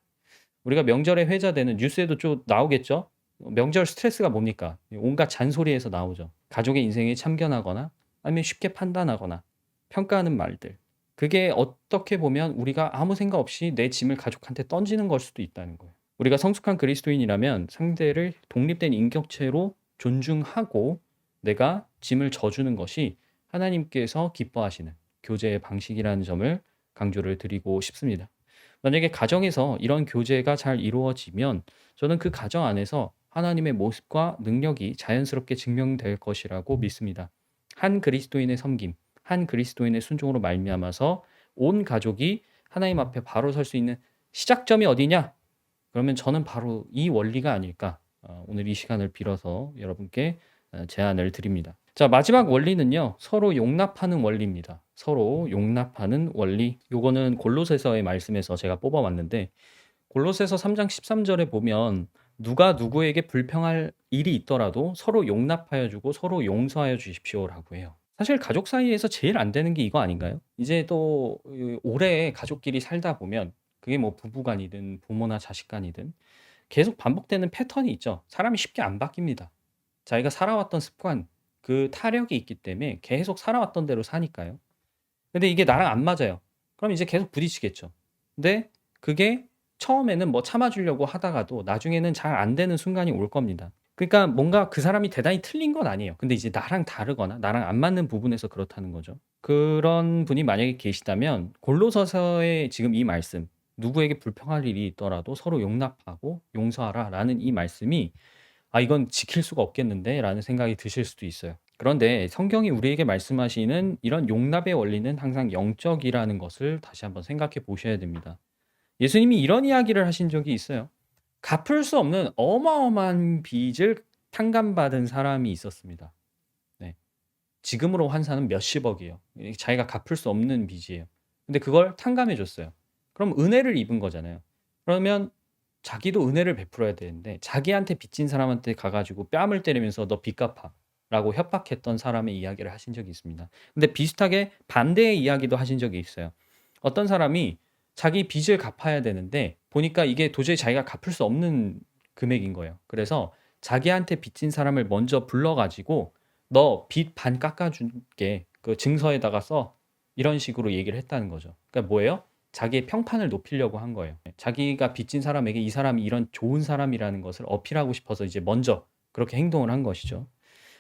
우리가 명절에 회자되는 뉴스에도 좀 나오겠죠? 명절 스트레스가 뭡니까? 온갖 잔소리에서 나오죠. 가족의 인생에 참견하거나 아니면 쉽게 판단하거나 평가하는 말들. 그게 어떻게 보면 우리가 아무 생각 없이 내 짐을 가족한테 던지는 걸 수도 있다는 거예요. 우리가 성숙한 그리스도인이라면 상대를 독립된 인격체로 존중하고 내가 짐을 져주는 것이 하나님께서 기뻐하시는 교제의 방식이라는 점을 강조를 드리고 싶습니다. 만약에 가정에서 이런 교제가 잘 이루어지면 저는 그 가정 안에서 하나님의 모습과 능력이 자연스럽게 증명될 것이라고 믿습니다. 한 그리스도인의 섬김, 한 그리스도인의 순종으로 말미암아서 온 가족이 하나님 앞에 바로 설 수 있는 시작점이 어디냐? 그러면 저는 바로 이 원리가 아닐까. 오늘 이 시간을 빌어서 여러분께 제안을 드립니다. 자, 마지막 원리는요. 서로 용납하는 원리입니다. 서로 용납하는 원리. 요거는 골로새서의 말씀에서 제가 뽑아왔는데 골로새서 3장 13절에 보면 누가 누구에게 불평할 일이 있더라도 서로 용납하여 주고 서로 용서하여 주십시오라고 해요. 사실 가족 사이에서 제일 안 되는 게 이거 아닌가요? 이제 또 오래 가족끼리 살다 보면 그게 뭐 부부간이든 부모나 자식간이든 계속 반복되는 패턴이 있죠. 사람이 쉽게 안 바뀝니다. 자기가 살아왔던 습관, 그 타력이 있기 때문에 계속 살아왔던 대로 사니까요. 근데 이게 나랑 안 맞아요. 그럼 이제 계속 부딪히겠죠. 근데 그게 처음에는 뭐 참아주려고 하다가도 나중에는 잘 안 되는 순간이 올 겁니다. 그러니까 뭔가 그 사람이 대단히 틀린 건 아니에요. 근데 이제 나랑 다르거나 나랑 안 맞는 부분에서 그렇다는 거죠. 그런 분이 만약에 계시다면 골로서서의 지금 이 말씀, 누구에게 불평할 일이 있더라도 서로 용납하고 용서하라라는 이 말씀이 이건 지킬 수가 없겠는데라는 생각이 드실 수도 있어요. 그런데 성경이 우리에게 말씀하시는 이런 용납의 원리는 항상 영적이라는 것을 다시 한번 생각해 보셔야 됩니다. 예수님이 이런 이야기를 하신 적이 있어요. 갚을 수 없는 어마어마한 빚을 탕감받은 사람이 있었습니다. 네. 지금으로 환산은 몇십억이에요. 자기가 갚을 수 없는 빚이에요. 근데 그걸 탕감해 줬어요. 그럼 은혜를 입은 거잖아요. 그러면 자기도 은혜를 베풀어야 되는데 자기한테 빚진 사람한테 가가지고 뺨을 때리면서 너 빚 갚아 라고 협박했던 사람의 이야기를 하신 적이 있습니다. 근데 비슷하게 반대의 이야기도 하신 적이 있어요. 어떤 사람이 자기 빚을 갚아야 되는데 보니까 이게 도저히 자기가 갚을 수 없는 금액인 거예요. 그래서 자기한테 빚진 사람을 먼저 불러가지고 너 빚 반 깎아줄게. 그 증서에다가 써. 이런 식으로 얘기를 했다는 거죠. 그러니까 뭐예요? 자기의 평판을 높이려고 한 거예요. 자기가 빚진 사람에게 이 사람이 이런 좋은 사람이라는 것을 어필하고 싶어서 이제 먼저 그렇게 행동을 한 것이죠.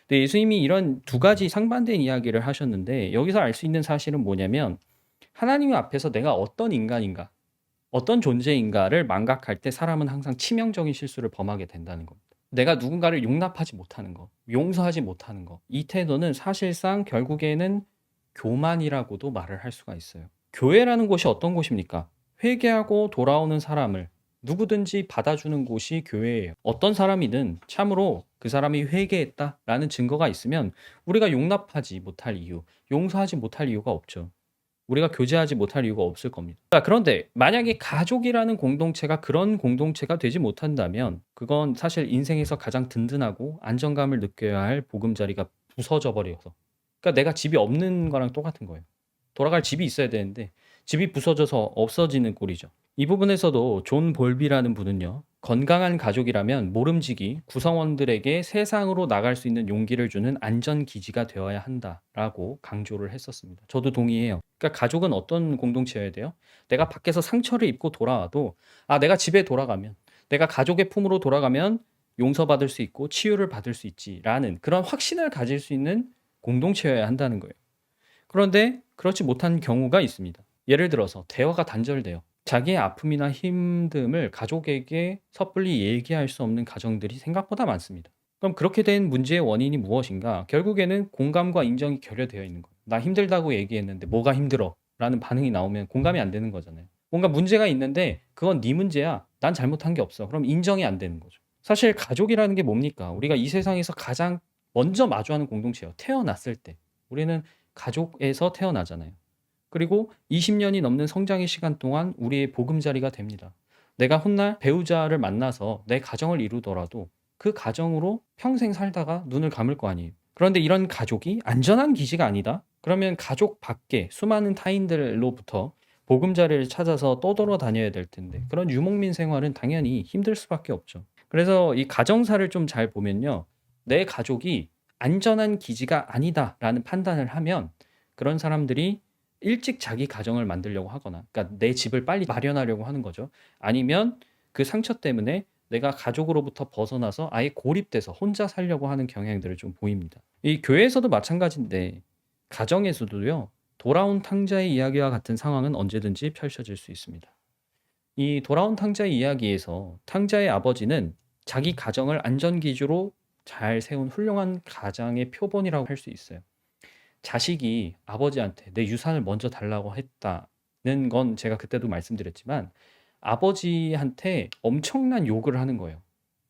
근데 예수님이 이런 두 가지 상반된 이야기를 하셨는데 여기서 알 수 있는 사실은 뭐냐면 하나님 앞에서 내가 어떤 인간인가, 어떤 존재인가를 망각할 때 사람은 항상 치명적인 실수를 범하게 된다는 겁니다. 내가 누군가를 용납하지 못하는 거, 용서하지 못하는 거, 이 태도는 사실상 결국에는 교만이라고도 말을 할 수가 있어요. 교회라는 곳이 어떤 곳입니까? 회개하고 돌아오는 사람을 누구든지 받아주는 곳이 교회예요. 어떤 사람이든 참으로 그 사람이 회개했다라는 증거가 있으면 우리가 용납하지 못할 이유, 용서하지 못할 이유가 없죠. 우리가 교제하지 못할 이유가 없을 겁니다. 자, 그런데 만약에 가족이라는 공동체가 그런 공동체가 되지 못한다면 그건 사실 인생에서 가장 든든하고 안정감을 느껴야 할 보금자리가 부서져 버려서 그러니까 내가 집이 없는 거랑 똑같은 거예요. 돌아갈 집이 있어야 되는데 집이 부서져서 없어지는 꼴이죠. 이 부분에서도 존 볼비라는 분은요. 건강한 가족이라면 모름지기 구성원들에게 세상으로 나갈 수 있는 용기를 주는 안전기지가 되어야 한다라고 강조를 했었습니다. 저도 동의해요. 그러니까 가족은 어떤 공동체여야 돼요? 내가 밖에서 상처를 입고 돌아와도 내가 집에 돌아가면 내가 가족의 품으로 돌아가면 용서받을 수 있고 치유를 받을 수 있지라는 그런 확신을 가질 수 있는 공동체여야 한다는 거예요. 그런데 그렇지 못한 경우가 있습니다. 예를 들어서 대화가 단절돼요. 자기의 아픔이나 힘듦을 가족에게 섣불리 얘기할 수 없는 가정들이 생각보다 많습니다. 그럼 그렇게 된 문제의 원인이 무엇인가? 결국에는 공감과 인정이 결여되어 있는 거예요. 나 힘들다고 얘기했는데 뭐가 힘들어? 라는 반응이 나오면 공감이 안 되는 거잖아요. 뭔가 문제가 있는데 그건 네 문제야. 난 잘못한 게 없어. 그럼 인정이 안 되는 거죠. 사실 가족이라는 게 뭡니까? 우리가 이 세상에서 가장 먼저 마주하는 공동체예요. 태어났을 때. 우리는 가족에서 태어나잖아요. 그리고 20년이 넘는 성장의 시간 동안 우리의 보금자리가 됩니다. 내가 훗날 배우자를 만나서 내 가정을 이루더라도 그 가정으로 평생 살다가 눈을 감을 거 아니에요. 그런데 이런 가족이 안전한 기지가 아니다? 그러면 가족 밖에 수많은 타인들로부터 보금자리를 찾아서 떠돌아 다녀야 될 텐데 그런 유목민 생활은 당연히 힘들 수밖에 없죠. 그래서 이 가정사를 좀 잘 보면요. 내 가족이 안전한 기지가 아니다라는 판단을 하면 그런 사람들이 일찍 자기 가정을 만들려고 하거나, 그러니까 내 집을 빨리 마련하려고 하는 거죠. 아니면 그 상처 때문에 내가 가족으로부터 벗어나서 아예 고립돼서 혼자 살려고 하는 경향들을 좀 보입니다. 이 교회에서도 마찬가지인데 가정에서도요. 돌아온 탕자의 이야기와 같은 상황은 언제든지 펼쳐질 수 있습니다. 이 돌아온 탕자의 이야기에서 탕자의 아버지는 자기 가정을 안전기주로 잘 세운 훌륭한 가장의 표본이라고 할 수 있어요. 자식이 아버지한테 내 유산을 먼저 달라고 했다는 건 제가 그때도 말씀드렸지만 아버지한테 엄청난 욕을 하는 거예요.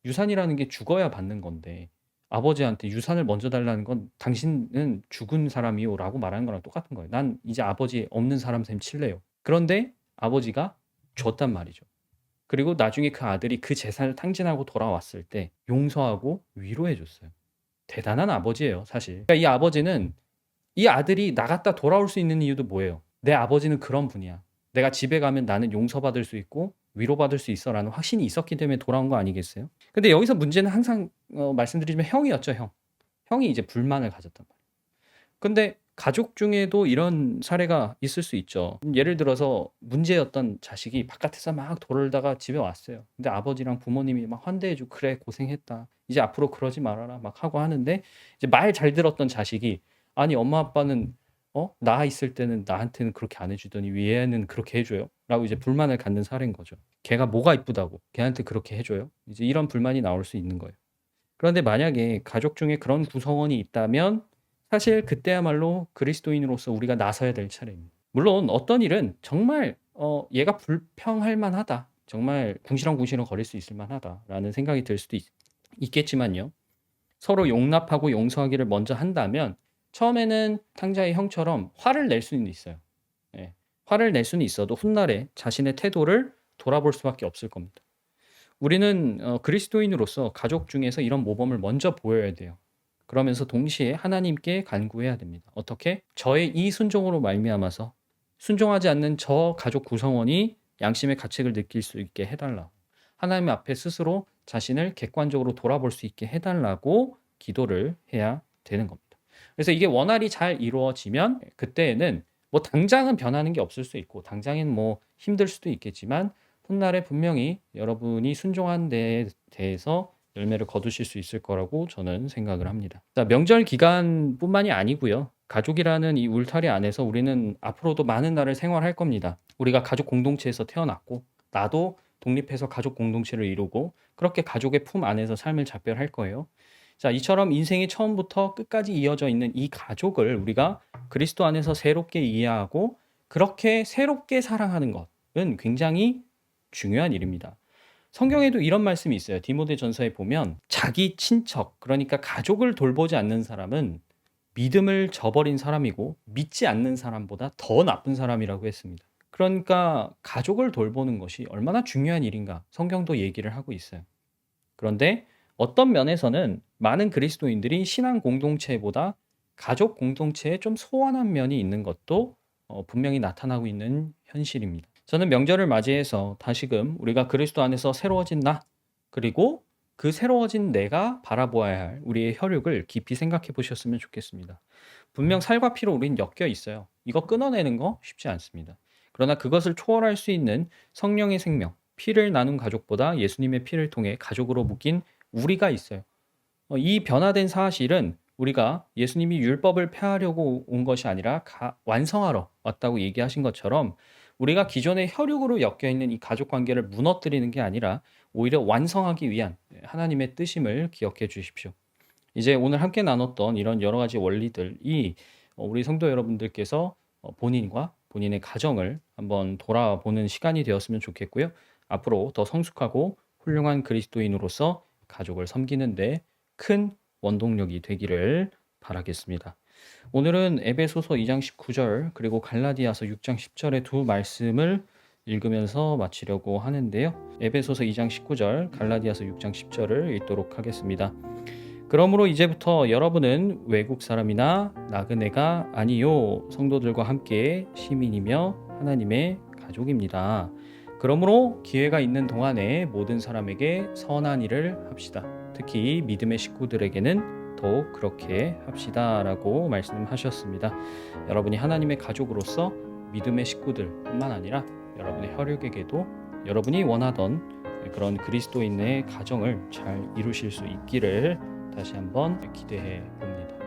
유산이라는 게 죽어야 받는 건데 아버지한테 유산을 먼저 달라는 건 당신은 죽은 사람이요 라고 말하는 거랑 똑같은 거예요. 난 이제 아버지 없는 사람 셈 칠래요. 그런데 아버지가 줬단 말이죠. 그리고 나중에 그 아들이 그 재산을 탕진하고 돌아왔을 때 용서하고 위로해 줬어요. 대단한 아버지예요, 사실. 그러니까 이 아버지는 이 아들이 나갔다 돌아올 수 있는 이유도 뭐예요? 내 아버지는 그런 분이야. 내가 집에 가면 나는 용서받을 수 있고 위로받을 수 있어라는 확신이 있었기 때문에 돌아온 거 아니겠어요? 근데 여기서 문제는 항상 말씀드리지만 형이었죠, 형. 형이 이제 불만을 가졌단 말이에요. 근데 가족 중에도 이런 사례가 있을 수 있죠. 예를 들어서 문제였던 자식이 바깥에서 막 돌다가 집에 왔어요. 근데 아버지랑 부모님이 막 환대해주고 그래 고생했다. 이제 앞으로 그러지 말아라 막 하고 하는데 이제 말 잘 들었던 자식이 아니 엄마 아빠는 나 있을 때는 나한테는 그렇게 안 해주더니 왜 얘는 그렇게 해줘요? 라고 이제 불만을 갖는 사례인 거죠. 걔가 뭐가 이쁘다고 걔한테 그렇게 해줘요? 이제 이런 불만이 나올 수 있는 거예요. 그런데 만약에 가족 중에 그런 구성원이 있다면 사실 그때야말로 그리스도인으로서 우리가 나서야 될 차례입니다. 물론 어떤 일은 정말 얘가 불평할 만하다. 정말 궁시렁궁시렁 거릴 수 있을 만하다라는 생각이 들 수도 있겠지만요. 서로 용납하고 용서하기를 먼저 한다면 처음에는 탕자의 형처럼 화를 낼 수는 있어요. 예, 화를 낼 수는 있어도 훗날에 자신의 태도를 돌아볼 수밖에 없을 겁니다. 우리는 그리스도인으로서 가족 중에서 이런 모범을 먼저 보여야 돼요. 그러면서 동시에 하나님께 간구해야 됩니다. 어떻게? 저의 이 순종으로 말미암아서 순종하지 않는 저 가족 구성원이 양심의 가책을 느낄 수 있게 해달라고. 하나님 앞에 스스로 자신을 객관적으로 돌아볼 수 있게 해달라고 기도를 해야 되는 겁니다. 그래서 이게 원활히 잘 이루어지면 그때에는 뭐 당장은 변하는 게 없을 수 있고 당장엔 뭐 힘들 수도 있겠지만 훗날에 분명히 여러분이 순종한 데에 대해서 열매를 거두실 수 있을 거라고 저는 생각을 합니다. 자, 명절 기간뿐만이 아니고요. 가족이라는 이 울타리 안에서 우리는 앞으로도 많은 날을 생활할 겁니다. 우리가 가족 공동체에서 태어났고 나도 독립해서 가족 공동체를 이루고 그렇게 가족의 품 안에서 삶을 작별할 거예요. 자, 이처럼 인생이 처음부터 끝까지 이어져 있는 이 가족을 우리가 그리스도 안에서 새롭게 이해하고 그렇게 새롭게 사랑하는 것은 굉장히 중요한 일입니다. 성경에도 이런 말씀이 있어요. 디모데전서에 보면 자기 친척, 그러니까 가족을 돌보지 않는 사람은 믿음을 저버린 사람이고 믿지 않는 사람보다 더 나쁜 사람이라고 했습니다. 그러니까 가족을 돌보는 것이 얼마나 중요한 일인가 성경도 얘기를 하고 있어요. 그런데 어떤 면에서는 많은 그리스도인들이 신앙 공동체보다 가족 공동체에 좀 소원한 면이 있는 것도 분명히 나타나고 있는 현실입니다. 저는 명절을 맞이해서 다시금 우리가 그리스도 안에서 새로워진 나, 그리고 그 새로워진 내가 바라보아야 할 우리의 혈육을 깊이 생각해 보셨으면 좋겠습니다. 분명 살과 피로 우린 엮여 있어요. 이거 끊어내는 거 쉽지 않습니다. 그러나 그것을 초월할 수 있는 성령의 생명, 피를 나눈 가족보다 예수님의 피를 통해 가족으로 묶인 우리가 있어요. 이 변화된 사실은 우리가 예수님이 율법을 폐하려고 온 것이 아니라 완성하러 왔다고 얘기하신 것처럼 우리가 기존의 혈육으로 엮여 있는 이 가족 관계를 무너뜨리는 게 아니라 오히려 완성하기 위한 하나님의 뜻임을 기억해 주십시오. 이제 오늘 함께 나눴던 이런 여러 가지 원리들이 우리 성도 여러분들께서 본인과 본인의 가정을 한번 돌아보는 시간이 되었으면 좋겠고요. 앞으로 더 성숙하고 훌륭한 그리스도인으로서 가족을 섬기는데 큰 원동력이 되기를 바라겠습니다. 오늘은 에베소서 2장 19절 그리고 갈라디아서 6장 10절의 두 말씀을 읽으면서 마치려고 하는데요. 에베소서 2장 19절, 갈라디아서 6장 10절을 읽도록 하겠습니다. 그러므로 이제부터 여러분은 외국 사람이나 나그네가 아니요 성도들과 함께 시민이며 하나님의 가족입니다. 그러므로 기회가 있는 동안에 모든 사람에게 선한 일을 합시다. 특히 믿음의 식구들에게는 않고 그렇게 합시다라고 말씀하셨습니다. 여러분이 하나님의 가족으로서 믿음의 식구들뿐만 아니라 여러분의 혈육에게도 여러분이 원하던 그런 그리스도인의 가정을 잘 이루실 수 있기를 다시 한번 기대해 봅니다.